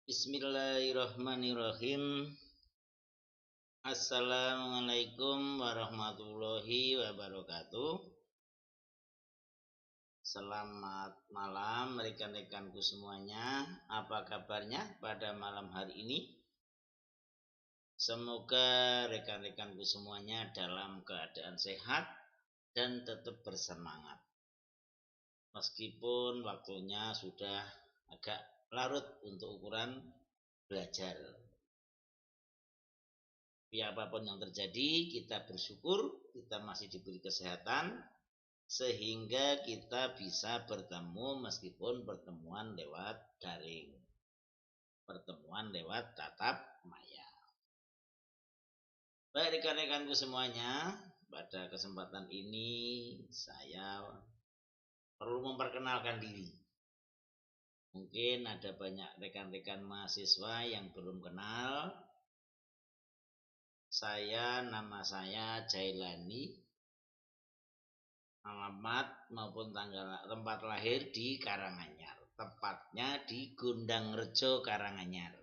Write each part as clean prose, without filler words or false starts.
Bismillahirrahmanirrahim. Assalamualaikum warahmatullahi wabarakatuh. Selamat malam rekan-rekanku semuanya. Apa kabarnya pada malam hari ini? Semoga rekan-rekanku semuanya dalam keadaan sehat dan tetap bersemangat. Meskipun waktunya sudah agak larut untuk ukuran belajar. Tapi apapun yang terjadi, kita bersyukur kita masih diberi kesehatan sehingga kita bisa bertemu meskipun pertemuan lewat daring, pertemuan lewat tatap maya. Baik rekan-rekanku semuanya, pada kesempatan ini saya perlu memperkenalkan diri. Mungkin ada banyak rekan-rekan mahasiswa yang belum kenal. Nama saya Jailani. Alamat maupun tempat lahir di Karanganyar. Tepatnya di Gondangrejo, Karanganyar.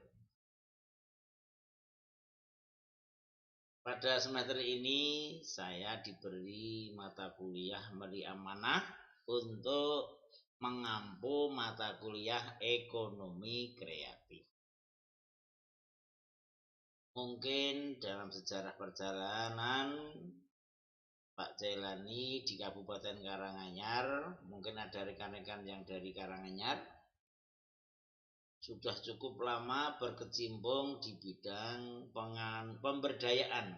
Pada semester ini saya diberi mata kuliah beri amanah untuk mengampu mata kuliah ekonomi kreatif. Mungkin dalam sejarah perjalanan Pak Jailani di Kabupaten Karanganyar, mungkin ada rekan-rekan yang dari Karanganyar, sudah cukup lama berkecimpung di bidang pemberdayaan,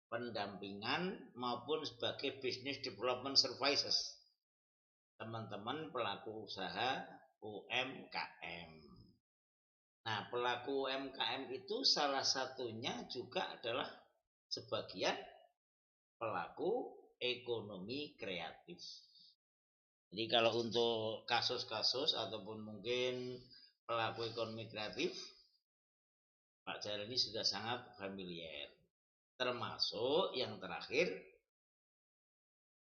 pendampingan maupun sebagai business development services teman-teman pelaku usaha UMKM. Nah, pelaku UMKM itu salah satunya juga adalah sebagian pelaku ekonomi kreatif. Jadi kalau untuk kasus-kasus ataupun mungkin pelaku ekonomi kreatif, Pak Jailani sudah sangat familiar. Termasuk yang terakhir,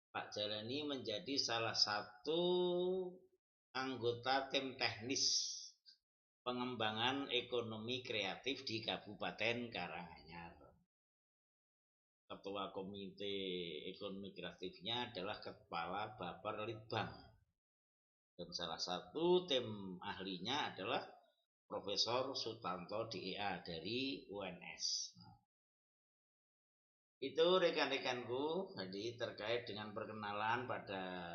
Pak Jailani menjadi salah satu anggota tim teknis pengembangan ekonomi kreatif di Kabupaten Karanganyar. Ketua komite ekonomi kreatifnya adalah Kepala Baperlitbang. Dan salah satu tim ahlinya adalah Profesor Sutanto DEA dari UNS. Itu rekan-rekanku, jadi terkait dengan perkenalan pada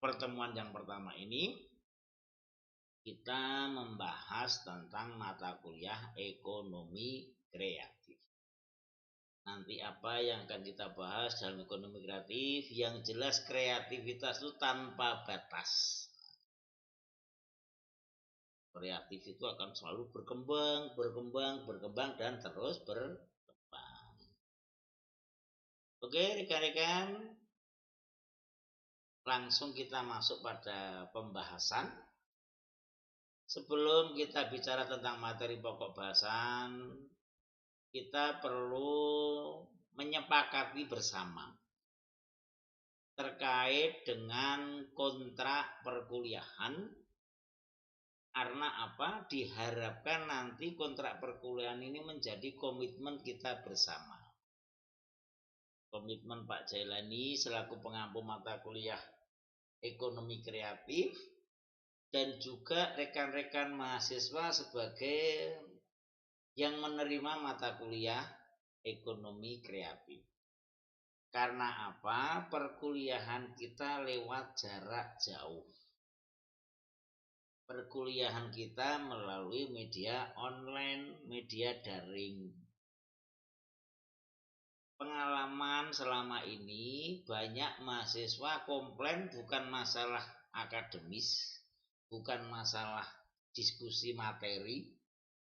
pertemuan yang pertama ini, kita membahas tentang mata kuliah ekonomi kreatif. Nanti apa yang akan kita bahas dalam ekonomi kreatif? Yang jelas kreativitas itu tanpa batas. Kreatif itu akan selalu berkembang dan terus berkembang. Oke rekan-rekan, langsung kita masuk pada pembahasan. Sebelum kita bicara tentang materi pokok bahasan, kita perlu menyepakati bersama terkait dengan kontrak perkuliahan. Karena apa? Diharapkan nanti kontrak perkuliahan ini menjadi komitmen kita bersama. Komitmen Pak Jailani selaku pengampu mata kuliah ekonomi kreatif dan juga rekan-rekan mahasiswa sebagai yang menerima mata kuliah ekonomi kreatif. Karena apa? Perkuliahan kita lewat jarak jauh. Perkuliahan kita melalui media online, media daring. Pengalaman selama ini banyak mahasiswa komplain bukan masalah akademis, bukan masalah diskusi materi,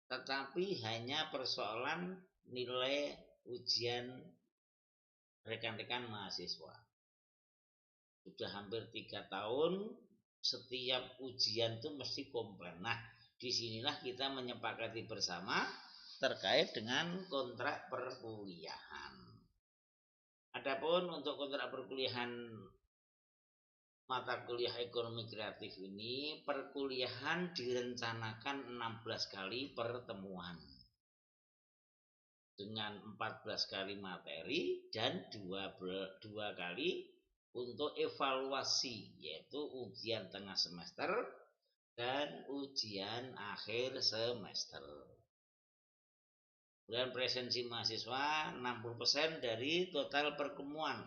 tetapi hanya persoalan nilai ujian rekan-rekan mahasiswa. Sudah hampir 3 tahun setiap ujian itu mesti komplain. Nah, disinilah kita menyepakati bersama terkait dengan kontrak perkuliahan. Adapun untuk kontrak perkuliahan mata kuliah ekonomi kreatif ini perkuliahan direncanakan 16 kali pertemuan dengan 14 kali materi dan dua kali untuk evaluasi, yaitu ujian tengah semester dan ujian akhir semester. Dan presensi mahasiswa 60% dari total pertemuan.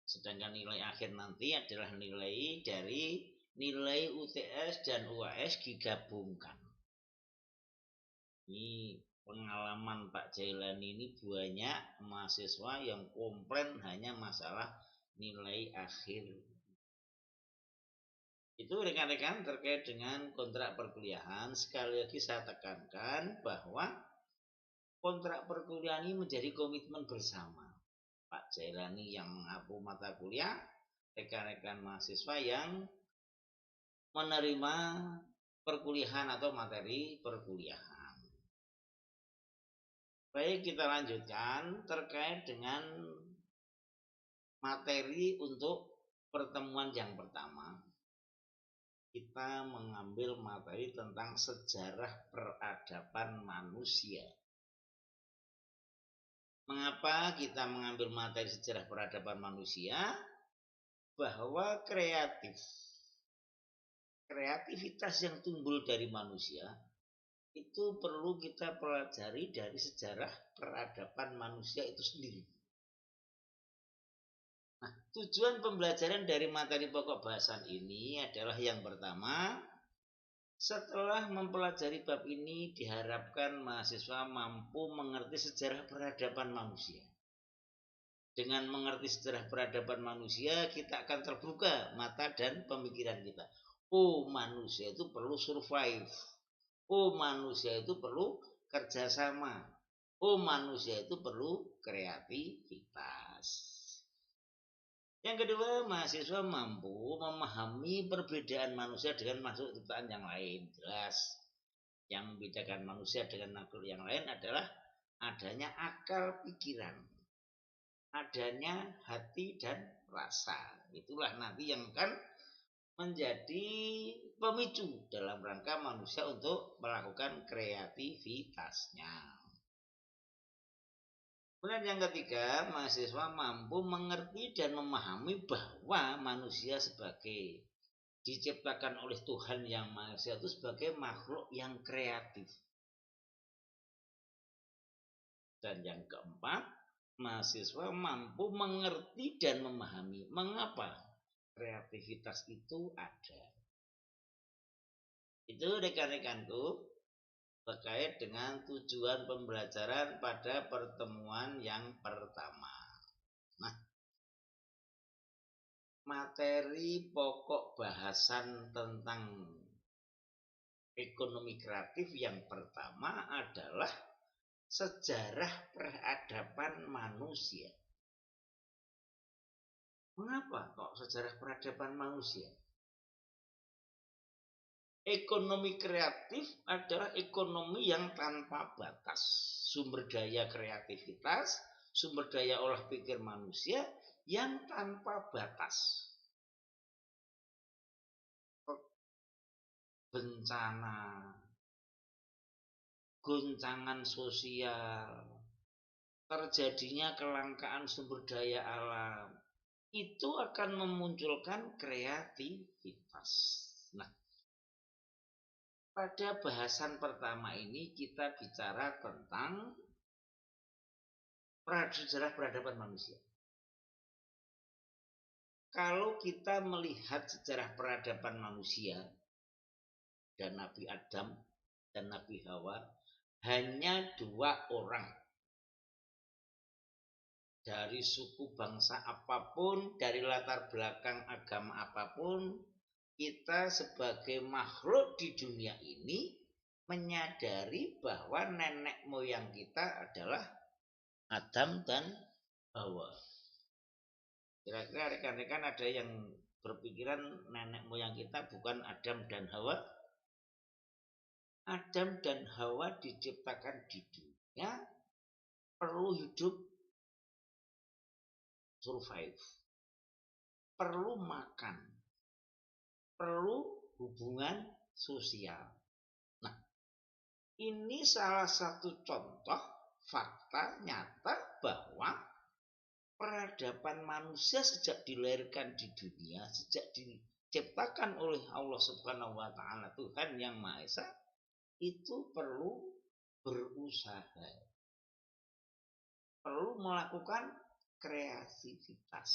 Sedangkan nilai akhir nanti adalah nilai dari nilai UTS dan UAS digabungkan. Ini pengalaman Pak Jailani, ini banyak mahasiswa yang komplain hanya masalah nilai akhir. Itu rekan-rekan terkait dengan kontrak perkuliahan. Sekali lagi saya tekankan bahwa kontrak perkuliahan ini menjadi komitmen bersama Pak Jailani yang mengaku mata kuliah, rekan-rekan mahasiswa yang menerima perkuliahan atau materi perkuliahan. Baik, kita lanjutkan terkait dengan materi untuk pertemuan yang pertama. Kita mengambil materi tentang sejarah peradaban manusia. Mengapa kita mengambil materi sejarah peradaban manusia? Bahwa kreativitas yang timbul dari manusia itu perlu kita pelajari dari sejarah peradaban manusia itu sendiri. Nah, tujuan pembelajaran dari materi pokok bahasan ini adalah yang pertama, setelah mempelajari bab ini diharapkan mahasiswa mampu mengerti sejarah peradaban manusia. Dengan mengerti sejarah peradaban manusia, kita akan terbuka mata dan pemikiran kita. Oh, manusia itu perlu survive. Oh, manusia itu perlu kerjasama. Oh, manusia itu perlu kreativitas. Yang kedua, mahasiswa mampu memahami perbedaan manusia dengan makhluk ciptaan yang lain. Jelas, yang membedakan manusia dengan makhluk yang lain adalah adanya akal pikiran, adanya hati dan rasa. Itulah nanti yang akan menjadi pemicu dalam rangka manusia untuk melakukan kreativitasnya. Kemudian yang ketiga, mahasiswa mampu mengerti dan memahami bahwa manusia sebagai diciptakan oleh Tuhan Yang Maha Esa itu sebagai makhluk yang kreatif. Dan yang keempat, mahasiswa mampu mengerti dan memahami mengapa kreativitas itu ada. Itu rekan-rekanku terkait dengan tujuan pembelajaran pada pertemuan yang pertama. Nah, materi pokok bahasan tentang ekonomi kreatif yang pertama adalah sejarah peradaban manusia. Mengapa kok sejarah peradaban manusia? Ekonomi kreatif adalah ekonomi yang tanpa batas. Sumber daya kreativitas, sumber daya olah pikir manusia yang tanpa batas. Bencana, goncangan sosial, terjadinya kelangkaan sumber daya alam, itu akan memunculkan kreativitas. Nah, pada bahasan pertama ini kita bicara tentang sejarah peradaban manusia. Kalau kita melihat sejarah peradaban manusia dan Nabi Adam dan Nabi Hawa, hanya 2 orang dari suku bangsa apapun, dari latar belakang agama apapun, kita sebagai makhluk di dunia ini menyadari bahwa nenek moyang kita adalah Adam dan Hawa. Kira-kira rekan-rekan ada yang berpikiran nenek moyang kita bukan Adam dan Hawa? Adam dan Hawa diciptakan di dunia perlu hidup survive. perlu makan, perlu hubungan sosial. Nah, ini salah satu contoh fakta nyata bahwa peradaban manusia sejak dilahirkan di dunia, sejak diciptakan oleh Allah Subhanahu wa taala, Tuhan yang Maha Esa, itu perlu berusaha. Perlu melakukan kreativitas.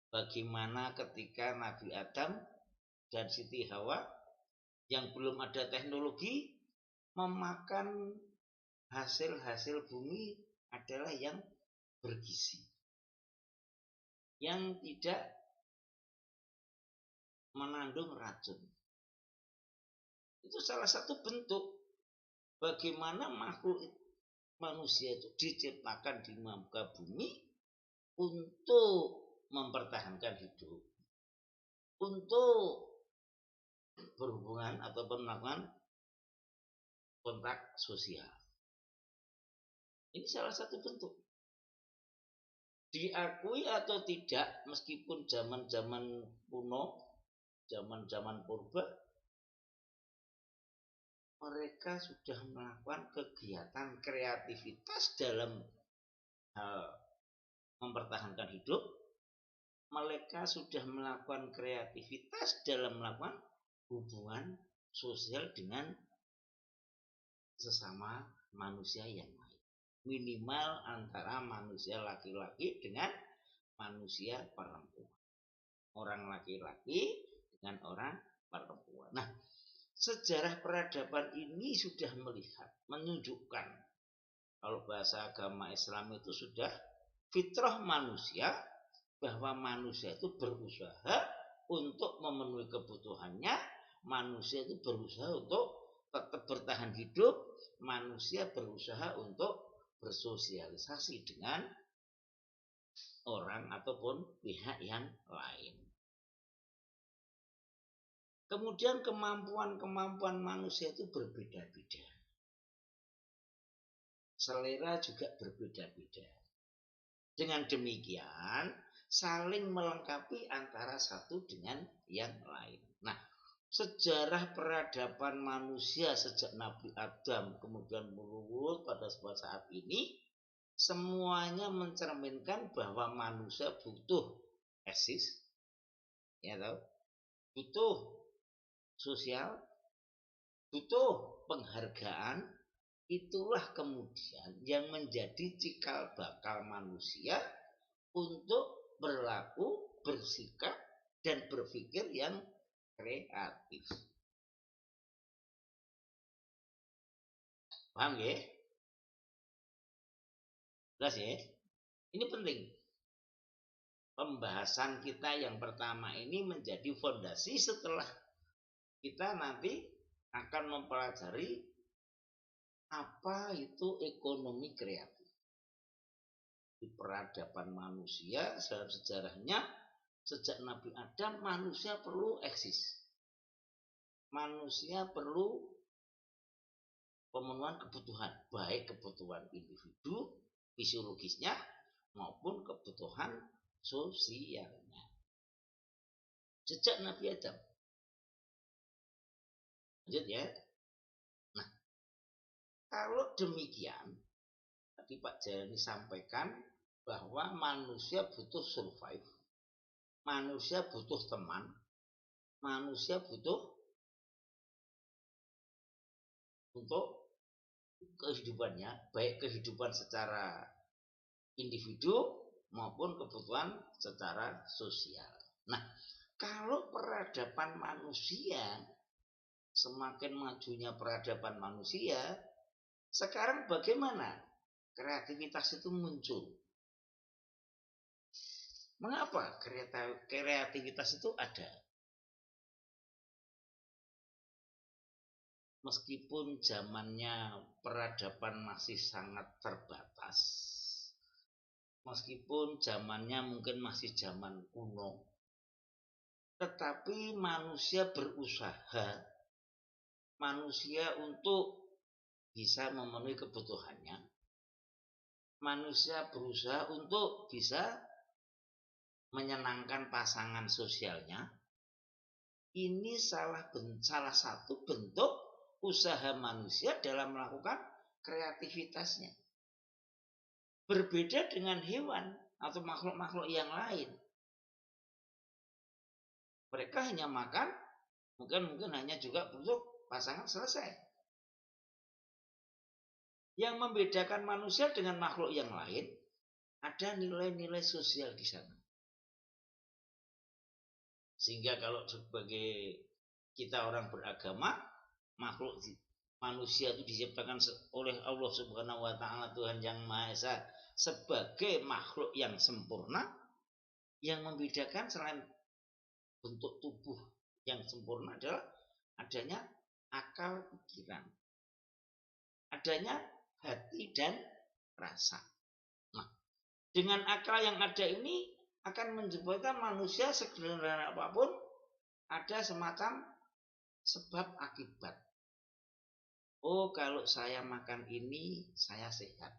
Bagaimana ketika Nabi Adam dan Siti Hawa yang belum ada teknologi memakan hasil-hasil bumi adalah yang bergizi, yang tidak mengandung racun. Itu salah satu bentuk bagaimana makhluk manusia itu diciptakan di muka bumi untuk mempertahankan hidup, untuk berhubungan atau melakukan kontak sosial. Ini salah satu bentuk. Diakui atau tidak, meskipun zaman-zaman kuno, zaman-zaman purba, mereka sudah melakukan kegiatan kreativitas dalam hal mempertahankan hidup. Mereka sudah melakukan kreativitas dalam melakukan hubungan sosial dengan sesama manusia yang lain. Minimal antara manusia laki-laki dengan manusia perempuan. Orang laki-laki dengan orang perempuan. Nah, sejarah peradaban ini sudah melihat, menunjukkan kalau bahasa agama Islam itu sudah fitrah manusia, bahwa manusia itu berusaha untuk memenuhi kebutuhannya, manusia itu berusaha untuk tetap bertahan hidup, manusia berusaha untuk bersosialisasi dengan orang ataupun pihak yang lain. Kemudian kemampuan manusia itu berbeda-beda. Selera juga berbeda-beda. Dengan demikian, saling melengkapi antara satu dengan yang lain. Nah, sejarah peradaban manusia sejak Nabi Adam kemudian berurut pada sebuah saat ini, semuanya mencerminkan bahwa manusia butuh eksis, ya tahu, butuh sosial, butuh penghargaan. Itulah kemudian yang menjadi cikal bakal manusia untuk berlaku, bersikap, dan berpikir yang kreatif. Paham ya? Jelas ya? Ini penting. Pembahasan kita yang pertama ini menjadi fondasi setelah kita nanti akan mempelajari apa itu ekonomi kreatif. Di peradaban manusia dalam sejarahnya sejak Nabi Adam, manusia perlu eksis. Manusia perlu pemenuhan kebutuhan, baik kebutuhan individu fisiologisnya maupun kebutuhan sosialnya. Sejak Nabi Adam. Lanjut ya. Nah, kalau demikian, tadi Pak Jayani sampaikan bahwa manusia butuh survive, manusia butuh teman, manusia butuh untuk kehidupannya, baik kehidupan secara individu maupun kebutuhan secara sosial. Nah, kalau peradaban manusia, semakin majunya peradaban manusia, sekarang bagaimana kreativitas itu muncul? Mengapa kreativitas itu ada? Meskipun zamannya peradaban masih sangat terbatas, meskipun zamannya mungkin masih zaman kuno, tetapi manusia berusaha, manusia untuk bisa memenuhi kebutuhannya, manusia berusaha untuk bisa menyenangkan pasangan sosialnya, ini salah satu bentuk usaha manusia dalam melakukan kreativitasnya. Berbeda dengan hewan atau makhluk-makhluk yang lain. Mereka hanya makan, mungkin hanya juga untuk pasangan, selesai. Yang membedakan manusia dengan makhluk yang lain, ada nilai-nilai sosial di sana. Sehingga kalau sebagai kita orang beragama, makhluk manusia itu diciptakan oleh Allah Subhanahu wa taala, Tuhan yang Maha Esa, sebagai makhluk yang sempurna. Yang membedakan selain bentuk tubuh yang sempurna adalah adanya akal pikiran, adanya hati dan rasa. Nah, dengan akal yang ada ini akan menyebabkan manusia sederhana apapun ada semacam sebab akibat. Oh, kalau saya makan ini saya sehat.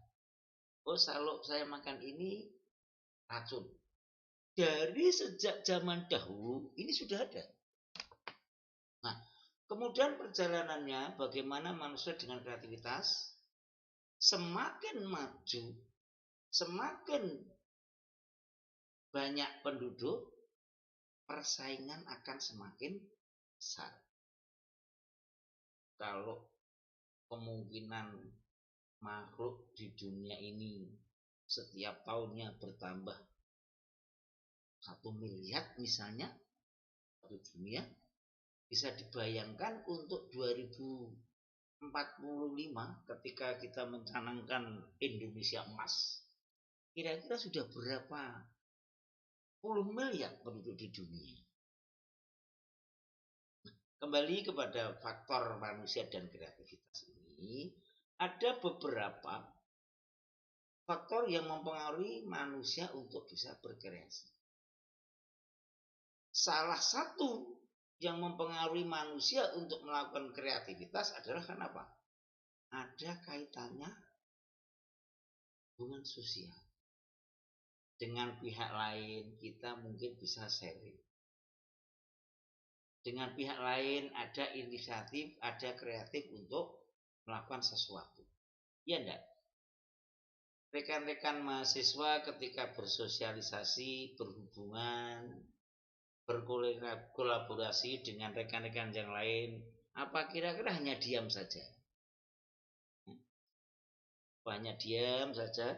Oh, kalau saya makan ini racun. Dari sejak zaman dahulu ini sudah ada. Nah, kemudian perjalanannya bagaimana manusia dengan kreativitas semakin maju, semakin banyak penduduk, persaingan akan semakin besar. Kalau kemungkinan makhluk di dunia ini setiap tahunnya bertambah 1 miliar misalnya, satu dunia, bisa dibayangkan untuk 2045 ketika kita mencanangkan Indonesia emas, kira-kira sudah berapa puluh miliar penduduk di dunia. Kembali kepada faktor manusia dan kreativitas ini, ada beberapa faktor yang mempengaruhi manusia untuk bisa berkreasi. Salah satu yang mempengaruhi manusia untuk melakukan kreativitas adalah kenapa? Ada kaitannya hubungan sosial. Dengan pihak lain kita mungkin bisa sharing. Dengan pihak lain ada inisiatif, ada kreatif untuk melakukan sesuatu. Ya enggak? Rekan-rekan mahasiswa ketika bersosialisasi, berhubungan, berkolaborasi dengan rekan-rekan yang lain, apa kira-kira hanya diam saja? Hanya diam saja?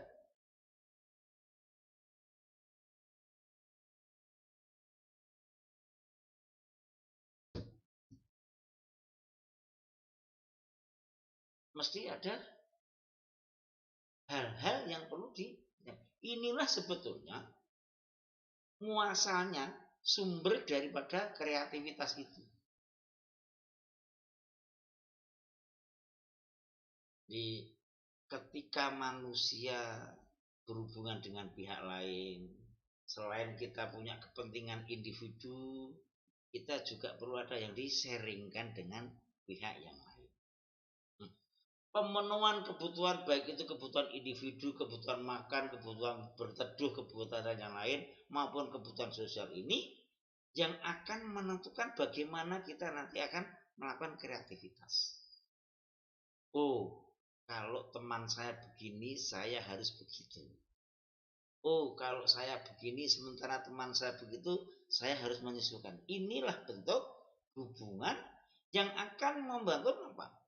Mesti ada hal-hal yang perlu inilah sebetulnya muasalnya, sumber daripada kreativitas itu. Di ketika manusia berhubungan dengan pihak lain, selain kita punya kepentingan individu, kita juga perlu ada yang di-sharingkan dengan pihak yang lain. Pemenuhan kebutuhan, baik itu kebutuhan individu, kebutuhan makan, kebutuhan berteduh, kebutuhan yang lain, maupun kebutuhan sosial ini yang akan menentukan bagaimana kita nanti akan melakukan kreativitas. Oh, kalau teman saya begini, saya harus begitu. Oh, kalau saya begini, sementara teman saya begitu, saya harus menyesuaikan. Inilah bentuk hubungan yang akan membangun apa?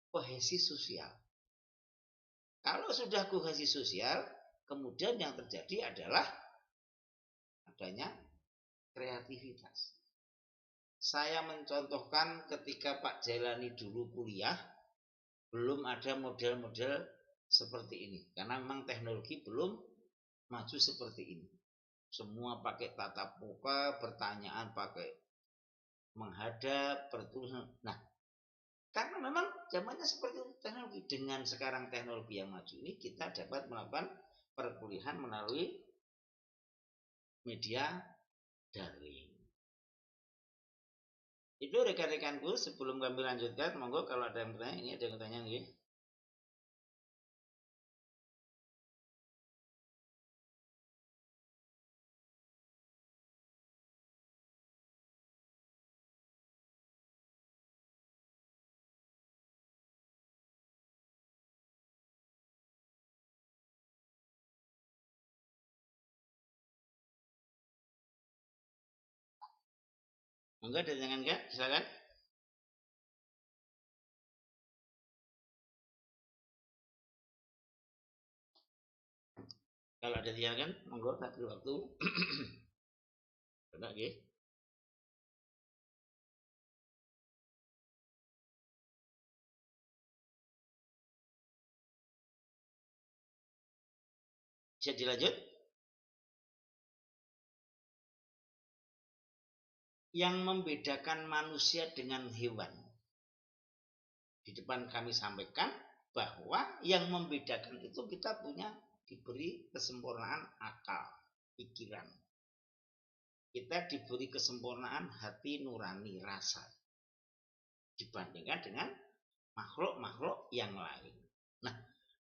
Kohesi sosial. Kalau sudah kohesi sosial, kemudian yang terjadi adalah adanya kreativitas. Saya mencontohkan ketika Pak Jailani dulu kuliah, belum ada model-model seperti ini. Karena memang teknologi belum maju seperti ini. Semua pakai tatap muka, pertanyaan pakai menghadap, bertulis. Nah, karena memang zamannya seperti itu teknologi. Dengan sekarang teknologi yang maju ini, kita dapat melakukan perkuliahan melalui media daring. Itu rekan-rekanku, sebelum kami lanjutkan, monggo kalau ada yang bertanya, ini ada yang bertanya nih. Enggak ada jangan enggak, silakan. Kalau ada kan, monggo tak beri waktu. Enggak nggih. Bisa dilanjut? Yang membedakan manusia dengan hewan. Di depan kami sampaikan bahwa yang membedakan itu kita punya diberi kesempurnaan akal, pikiran. Kita diberi kesempurnaan hati nurani, rasa. Dibandingkan dengan makhluk-makhluk yang lain. Nah,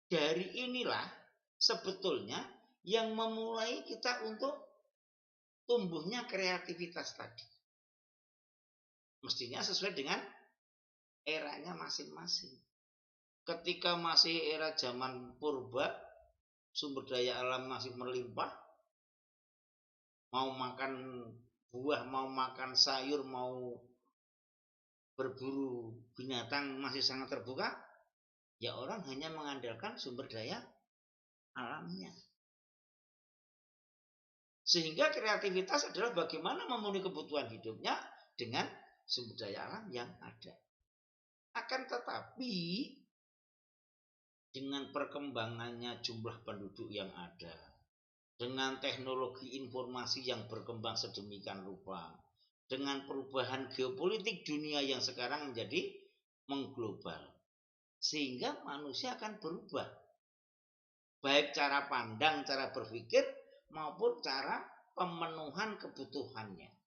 dari inilah sebetulnya yang memulai kita untuk tumbuhnya kreativitas tadi. Mestinya sesuai dengan eranya masing-masing. Ketika masih era zaman purba, sumber daya alam masih melimpah, mau makan buah, mau makan sayur, mau berburu binatang masih sangat terbuka, ya orang hanya mengandalkan sumber daya alamnya. Sehingga kreativitas adalah bagaimana memenuhi kebutuhan hidupnya dengan sumber daya alam yang ada. Akan tetapi dengan perkembangannya jumlah penduduk yang ada, dengan teknologi informasi yang berkembang sedemikian rupa, dengan perubahan geopolitik dunia yang sekarang menjadi mengglobal, sehingga manusia akan berubah. Baik cara pandang, cara berpikir, maupun cara pemenuhan kebutuhannya.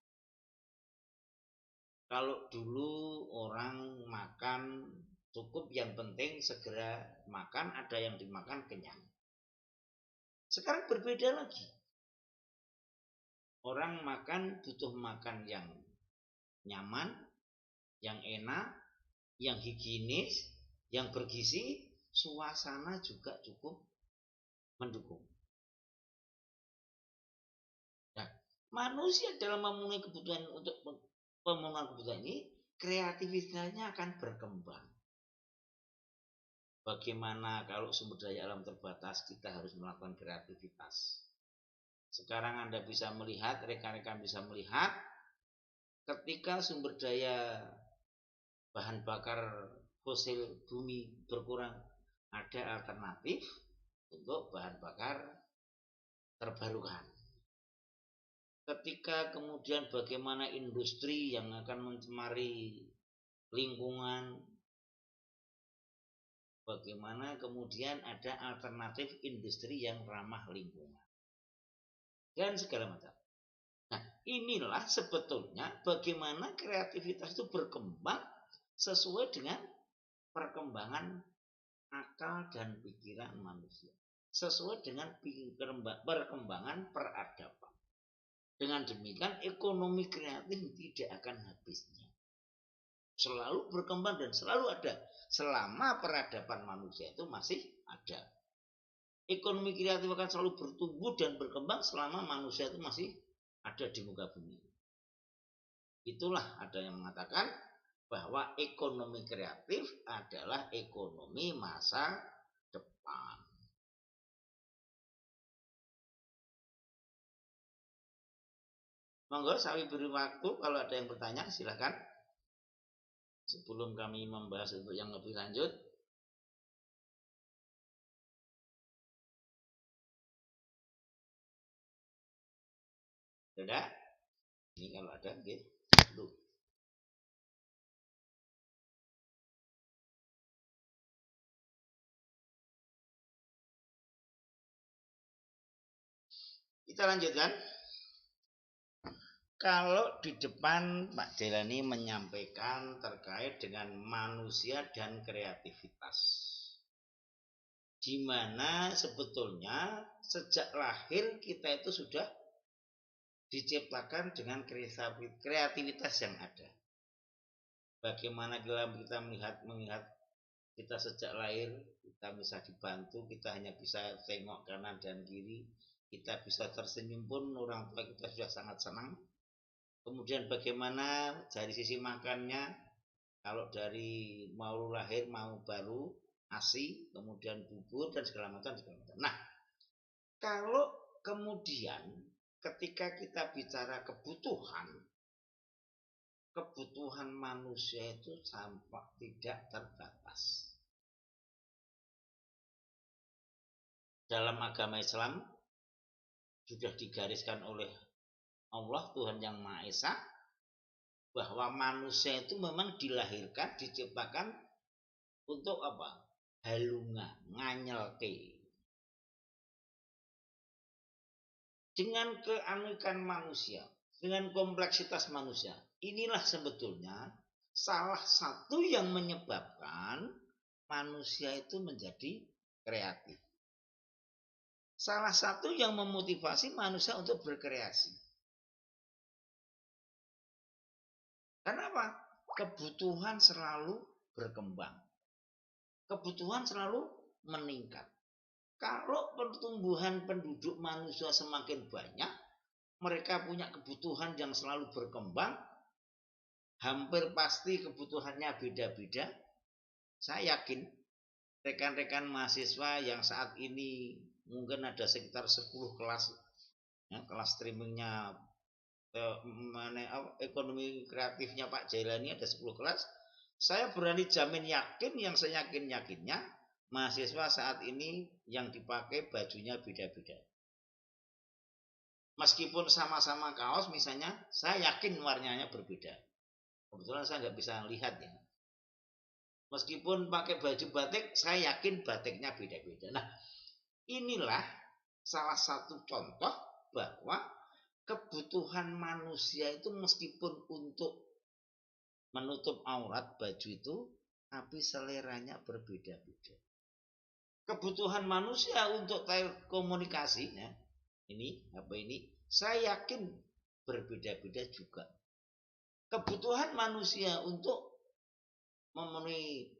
Kalau dulu orang makan cukup, yang penting segera makan, ada yang dimakan kenyang. Sekarang berbeda lagi. Orang makan butuh makan yang nyaman, yang enak, yang higienis, yang bergizi, suasana juga cukup mendukung. Nah, manusia dalam memenuhi kebutuhan, untuk pemenuhan kebutuhan ini, kreativitasnya akan berkembang. Bagaimana kalau sumber daya alam terbatas, kita harus melakukan kreativitas. Sekarang Anda bisa melihat, rekan-rekan bisa melihat, ketika sumber daya bahan bakar fosil bumi berkurang, ada alternatif untuk bahan bakar terbarukan. Ketika kemudian bagaimana industri yang akan mencemari lingkungan, bagaimana kemudian ada alternatif industri yang ramah lingkungan, dan segala macam. Nah, inilah sebetulnya bagaimana kreativitas itu berkembang sesuai dengan perkembangan akal dan pikiran manusia, sesuai dengan perkembangan peradaban. Dengan demikian ekonomi kreatif tidak akan habisnya, selalu berkembang dan selalu ada selama peradaban manusia itu masih ada. Ekonomi kreatif akan selalu bertumbuh dan berkembang selama manusia itu masih ada di muka bumi. Itulah ada yang mengatakan bahwa ekonomi kreatif adalah ekonomi masa depan. Monggo saya beri waktu, kalau ada yang bertanya silakan. Sebelum kami membahas untuk yang lebih lanjut. Sudah? Ini kalau ada, dulu. Kita lanjutkan. Kalau di depan Pak Jelani menyampaikan terkait dengan manusia dan kreativitas, di mana sebetulnya sejak lahir kita itu sudah diciptakan dengan kreativitas yang ada. Bagaimana kita melihat kita sejak lahir, kita bisa dibantu, kita hanya bisa tengok kanan dan kiri, kita bisa tersenyum pun orang tua kita sudah sangat senang. Kemudian bagaimana dari sisi makannya, kalau dari mau lahir mau baru ASI, kemudian bubur dan segala macam. Nah, kalau kemudian ketika kita bicara kebutuhan manusia itu tampak tidak terbatas. Dalam agama Islam sudah digariskan oleh Allah Tuhan Yang Maha Esa bahwa manusia itu memang dilahirkan, diciptakan untuk apa? Halunga, nganyelke. Dengan keanekan manusia, dengan kompleksitas manusia, inilah sebetulnya salah satu yang menyebabkan manusia itu menjadi kreatif. Salah satu yang memotivasi manusia untuk berkreasi. Kenapa? Kebutuhan selalu berkembang. Kebutuhan selalu meningkat. Kalau pertumbuhan penduduk manusia semakin banyak, mereka punya kebutuhan yang selalu berkembang, hampir pasti kebutuhannya beda-beda. Saya yakin rekan-rekan mahasiswa yang saat ini mungkin ada sekitar 10 kelas, ya, kelas streamingnya ekonomi kreatifnya Pak Jailani ada 10 kelas. Saya berani jamin yakin, yang saya yakinnya mahasiswa saat ini yang dipakai bajunya beda-beda. Meskipun sama-sama kaos misalnya, saya yakin warnanya berbeda. Kebetulan saya nggak bisa lihat ya. Meskipun pakai baju batik, saya yakin batiknya beda-beda. Nah, inilah salah satu contoh bahwa kebutuhan manusia itu meskipun untuk menutup aurat baju itu, tapi seleranya berbeda-beda. Kebutuhan manusia untuk telekomunikasi, ya, ini apa ini? Saya yakin berbeda-beda juga. Kebutuhan manusia untuk memenuhi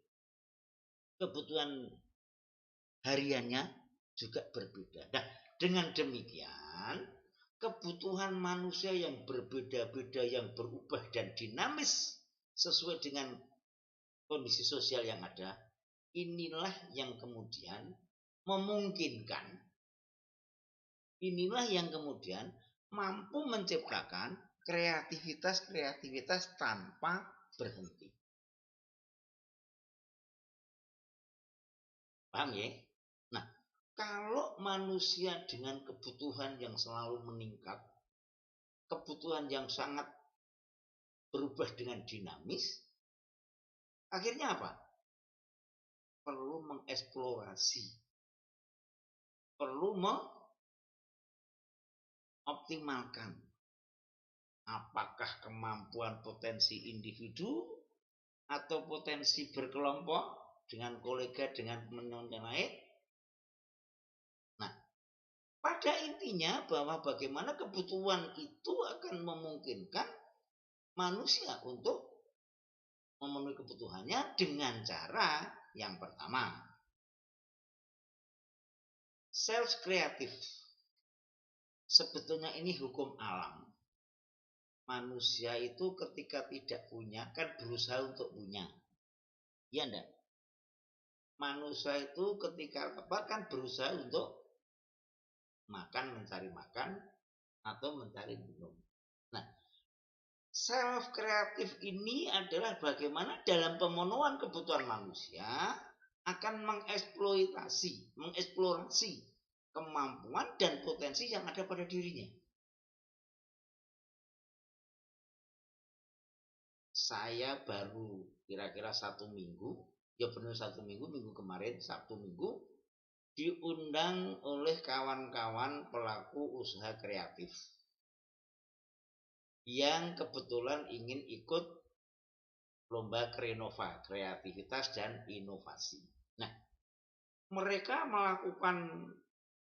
kebutuhan hariannya juga berbeda. Nah, dengan demikian kebutuhan manusia yang berbeda-beda, yang berubah dan dinamis sesuai dengan kondisi sosial yang ada, inilah yang kemudian memungkinkan, inilah yang kemudian mampu menciptakan kreativitas tanpa berhenti. Paham ya? Nah, kalau manusia dengan kebutuhan yang selalu meningkat, kebutuhan yang sangat berubah dengan dinamis, akhirnya apa? Perlu mengeksplorasi, perlu mengoptimalkan apakah kemampuan potensi individu atau potensi berkelompok dengan kolega, dengan teman-teman yang lain. Nah, pada intinya bahwa bagaimana kebutuhan itu akan memungkinkan manusia untuk memenuhi kebutuhannya dengan cara yang pertama, self kreatif. Sebetulnya ini hukum alam. Manusia itu ketika tidak punya kan berusaha untuk punya. Iya enggak? Manusia itu ketika kan berusaha untuk makan, mencari makan atau mencari minum. Nah, self kreatif ini adalah bagaimana dalam pemenuhan kebutuhan manusia akan mengeksplorasi kemampuan dan potensi yang ada pada dirinya. Saya baru kira-kira 1 minggu, ya benar 1 minggu, minggu kemarin, Sabtu Minggu, diundang oleh kawan-kawan pelaku usaha kreatif yang kebetulan ingin ikut lomba Krenova, kreativitas dan inovasi. Nah, mereka melakukan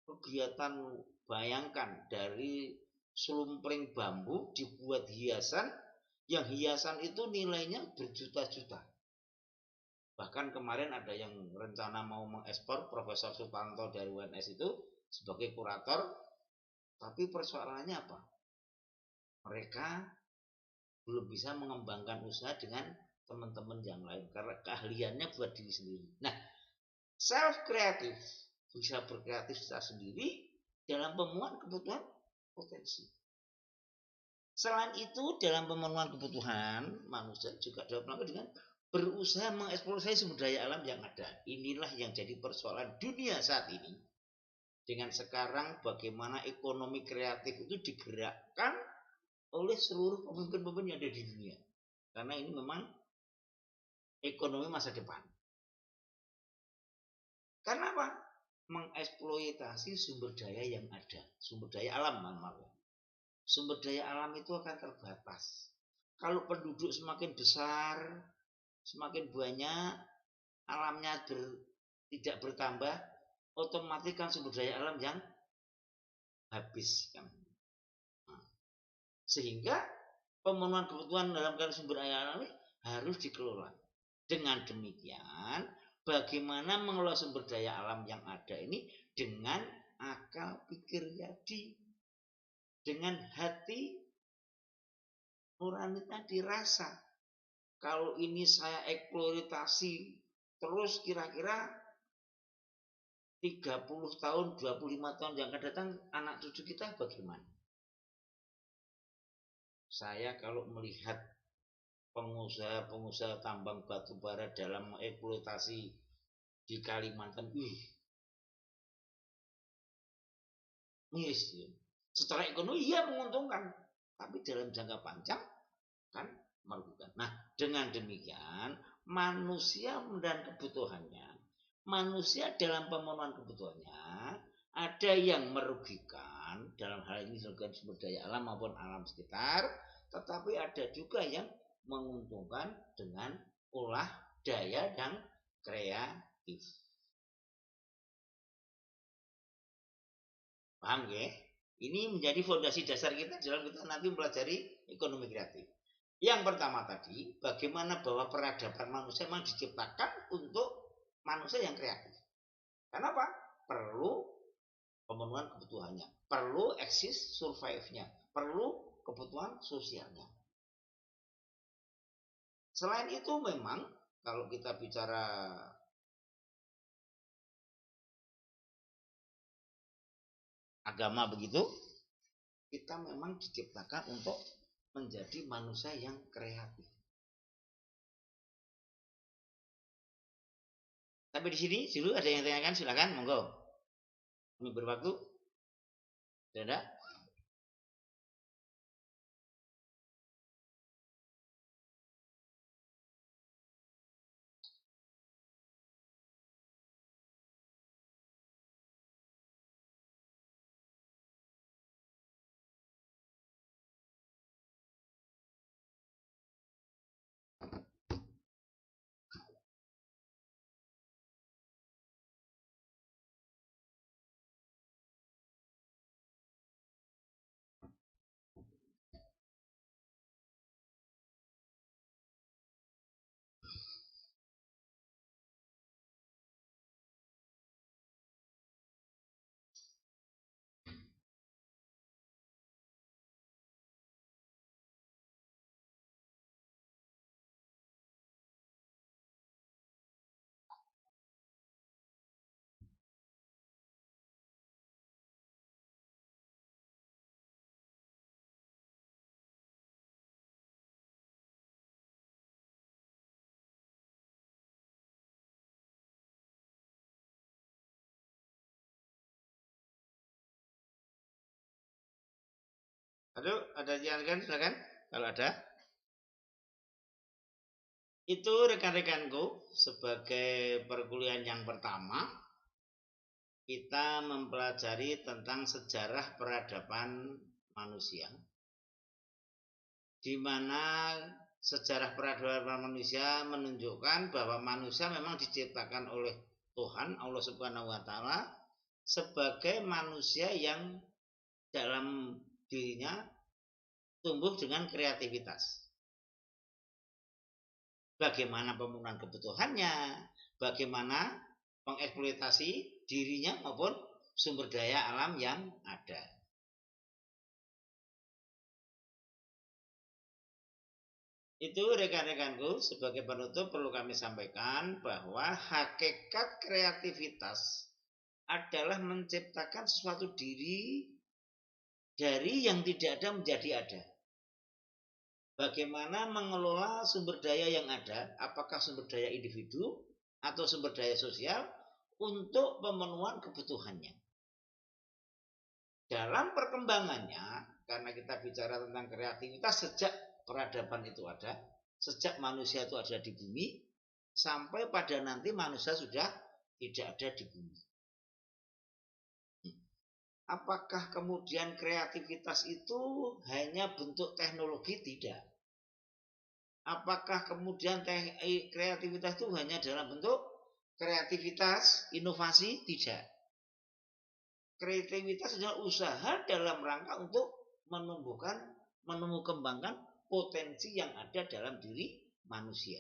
kegiatan, bayangkan, dari selumpring bambu dibuat hiasan, yang hiasan itu nilainya berjuta-juta. Bahkan kemarin ada yang rencana mau mengekspor, Profesor Sutanto dari UNS itu sebagai kurator, tapi persoalannya apa? Mereka belum bisa mengembangkan usaha dengan teman-teman yang lain karena keahliannya buat diri sendiri. Nah, self kreatif, bisa berkreatif secara sendiri dalam pemenuhan kebutuhan potensi. Selain itu, dalam pemenuhan kebutuhan manusia juga dapat melakukan dengan berusaha mengeksplorasi sumber daya alam yang ada. Inilah yang jadi persoalan dunia saat ini. Dengan sekarang bagaimana ekonomi kreatif itu digerakkan oleh seluruh pemimpin-pemimpin yang ada di dunia. Karena ini memang ekonomi masa depan. Karena apa? Mengeksploitasi sumber daya yang ada. Sumber daya alam, sumber daya alam itu akan terbatas. Kalau penduduk semakin besar, semakin banyak, alamnya tidak bertambah, otomatis kan sumber daya alam yang habis kan. Sehingga pemenuhan kebutuhan dalam sumber daya alam harus dikelola. Dengan demikian, bagaimana mengelola sumber daya alam yang ada ini dengan akal pikir jadi, dengan hati nurani tadi rasa. Kalau ini saya eksploitasi terus kira-kira 30 tahun, 25 tahun yang akan datang anak cucu kita bagaimana? Saya kalau melihat pengusaha-pengusaha tambang batu bara dalam eksploitasi di Kalimantan, miris ya. Secara ekonomi iya menguntungkan, tapi dalam jangka panjang kan merugikan. Nah, dengan demikian manusia dan kebutuhannya, manusia dalam pemenuhan kebutuhannya ada yang merugikan dalam hal ini merugikan sumber daya alam maupun alam sekitar, tetapi ada juga yang menguntungkan dengan olah daya yang kreatif. Paham ya? Ini menjadi fondasi dasar kita dalam kita nanti mempelajari ekonomi kreatif. Yang pertama tadi, bagaimana bahwa peradaban manusia memang diciptakan untuk manusia yang kreatif. Kenapa? Perlu pemenuhan kebutuhannya, perlu eksis survive-nya, perlu kebutuhan sosialnya. Selain itu memang kalau kita bicara agama begitu, kita memang diciptakan untuk menjadi manusia yang kreatif. Tapi di sini dulu ada yang tanyakan, silakan monggo. Ini berwaktu. Tidak? Aduh, ada yang kan, silakan. Kalau ada, itu rekan-rekanku sebagai perkuliahan yang pertama kita mempelajari tentang sejarah peradaban manusia, di mana sejarah peradaban manusia menunjukkan bahwa manusia memang diciptakan oleh Tuhan Allah Subhanahu wa taala sebagai manusia yang dalam dirinya tumbuh dengan kreativitas. Bagaimana pemenuhan kebutuhannya, bagaimana mengeksploitasi dirinya maupun sumber daya alam yang ada. Itu rekan-rekanku, sebagai penutup perlu kami sampaikan bahwa hakikat kreativitas adalah menciptakan sesuatu diri dari yang tidak ada menjadi ada. Bagaimana mengelola sumber daya yang ada, apakah sumber daya individu atau sumber daya sosial untuk pemenuhan kebutuhannya. Dalam perkembangannya, karena kita bicara tentang kreativitas sejak peradaban itu ada, sejak manusia itu ada di bumi, sampai pada nanti manusia sudah tidak ada di bumi. Apakah kemudian kreativitas itu hanya bentuk teknologi? Tidak. Apakah kemudian kreativitas itu hanya dalam bentuk kreativitas, inovasi? Tidak. Kreativitas adalah usaha dalam rangka untuk kembangkan potensi yang ada dalam diri manusia.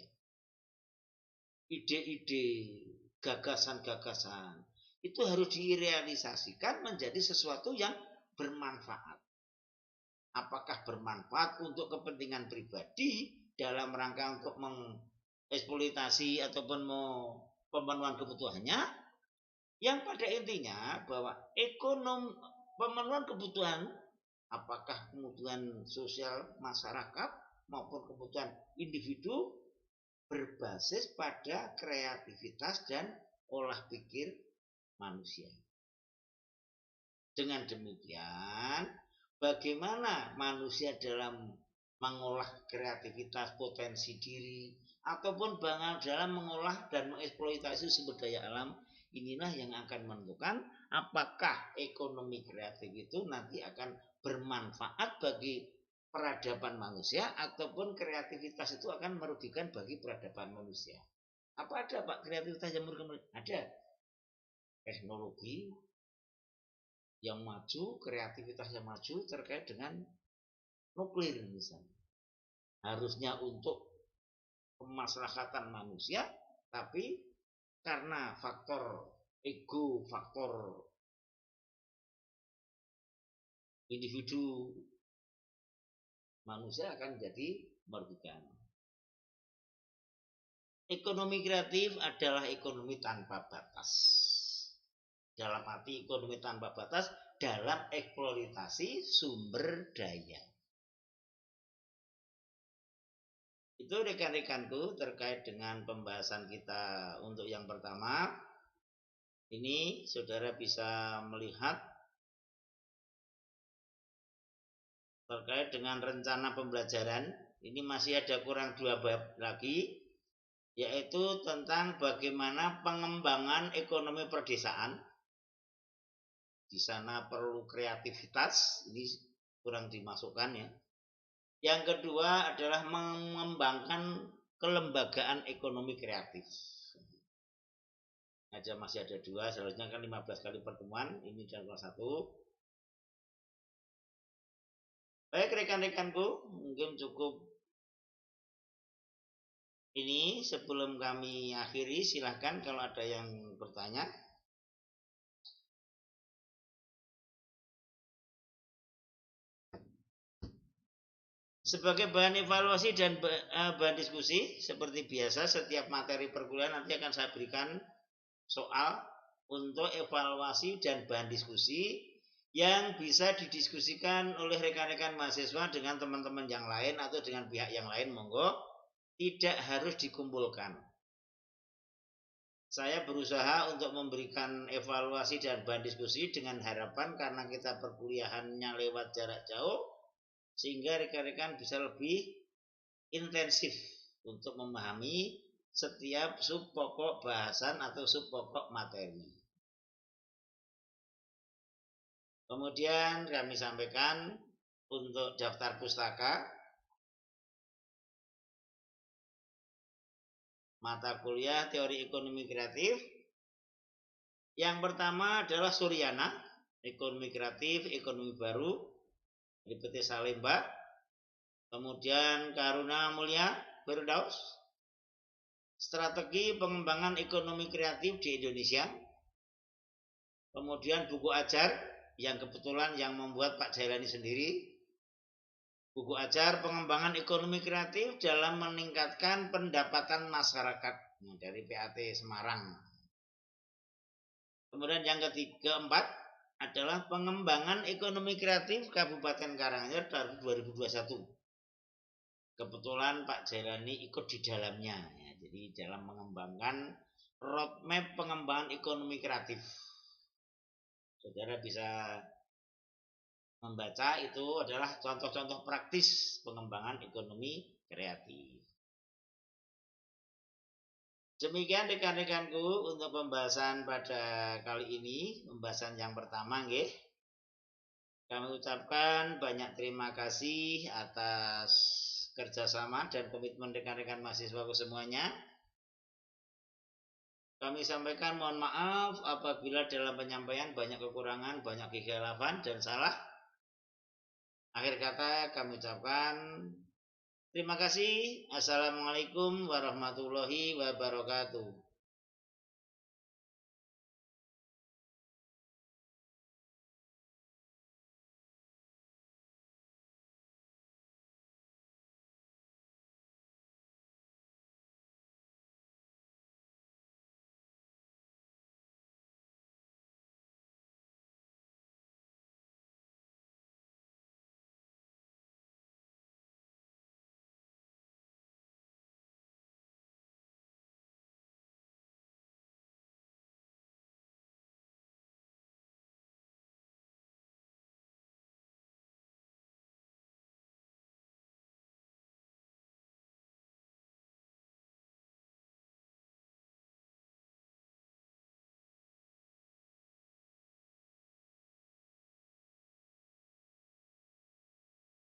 Ide-ide, gagasan-gagasan itu harus direalisasikan menjadi sesuatu yang bermanfaat. Apakah bermanfaat untuk kepentingan pribadi dalam rangka untuk mengeksploitasi ataupun pemenuhan kebutuhannya, yang pada intinya bahwa pemenuhan kebutuhan, apakah kebutuhan sosial masyarakat maupun kebutuhan individu, berbasis pada kreativitas dan olah pikir manusia. Dengan demikian, bagaimana manusia dalam mengolah kreativitas potensi diri ataupun dalam mengolah dan mengeksploitasi sumber daya alam, inilah yang akan menentukan apakah ekonomi kreatif itu nanti akan bermanfaat bagi peradaban manusia ataupun kreativitas itu akan merugikan bagi peradaban manusia. Apa ada Pak kreativitas yang merugikan? Ada. Teknologi yang maju, kreativitas yang maju terkait dengan nuklir misalnya. Harusnya untuk kemaslahatan manusia, tapi karena faktor ego, faktor individu, manusia akan jadi merugikan. Ekonomi kreatif adalah ekonomi tanpa batas. Dalam arti ekonomi tanpa batas dalam eksploitasi sumber daya. Itu rekan-rekanku terkait dengan pembahasan kita untuk yang pertama. Ini saudara bisa melihat terkait dengan rencana pembelajaran. Ini masih ada kurang 2 bab lagi, yaitu tentang bagaimana pengembangan ekonomi perdesaan. Di sana perlu kreativitas, ini kurang dimasukkan ya. Yang kedua adalah mengembangkan kelembagaan ekonomi kreatif. Masih ada 2, seharusnya kan 15 kali pertemuan, ini adalah 1. Baik rekan-rekanku, mungkin cukup ini. Sebelum kami akhiri, silahkan kalau ada yang bertanya. Sebagai bahan evaluasi dan bahan diskusi, seperti biasa setiap materi perkuliahan nanti akan saya berikan soal untuk evaluasi dan bahan diskusi yang bisa didiskusikan oleh rekan-rekan mahasiswa dengan teman-teman yang lain atau dengan pihak yang lain, monggo, tidak harus dikumpulkan. Saya berusaha untuk memberikan evaluasi dan bahan diskusi dengan harapan karena kita perkuliahannya lewat jarak jauh, sehingga rekan-rekan bisa lebih intensif untuk memahami setiap sub pokok bahasan atau sub pokok materi. Kemudian kami sampaikan untuk daftar pustaka mata kuliah teori ekonomi kreatif. Yang pertama adalah Suryana, ekonomi kreatif, ekonomi baru, IPT Salemba. Kemudian Karuna Mulya Firdaus, strategi pengembangan ekonomi kreatif di Indonesia. Kemudian buku ajar yang kebetulan yang membuat Pak Jailani sendiri. Buku ajar pengembangan ekonomi kreatif dalam meningkatkan pendapatan masyarakat dari PAT Semarang. Kemudian yang keempat adalah pengembangan ekonomi kreatif Kabupaten Karanganyar tahun 2021. Kebetulan Pak Jailani ikut di dalamnya, ya, jadi dalam mengembangkan roadmap pengembangan ekonomi kreatif. Saudara bisa membaca, itu adalah contoh-contoh praktis pengembangan ekonomi kreatif. Demikian rekan-rekanku untuk pembahasan pada kali ini, pembahasan yang pertama nggih. Kami ucapkan banyak terima kasih atas kerjasama dan komitmen rekan-rekan mahasiswaku semuanya. Kami sampaikan mohon maaf apabila dalam penyampaian banyak kekurangan, banyak kekhilafan dan salah. Akhir kata kami ucapkan terima kasih. Assalamualaikum warahmatullahi wabarakatuh.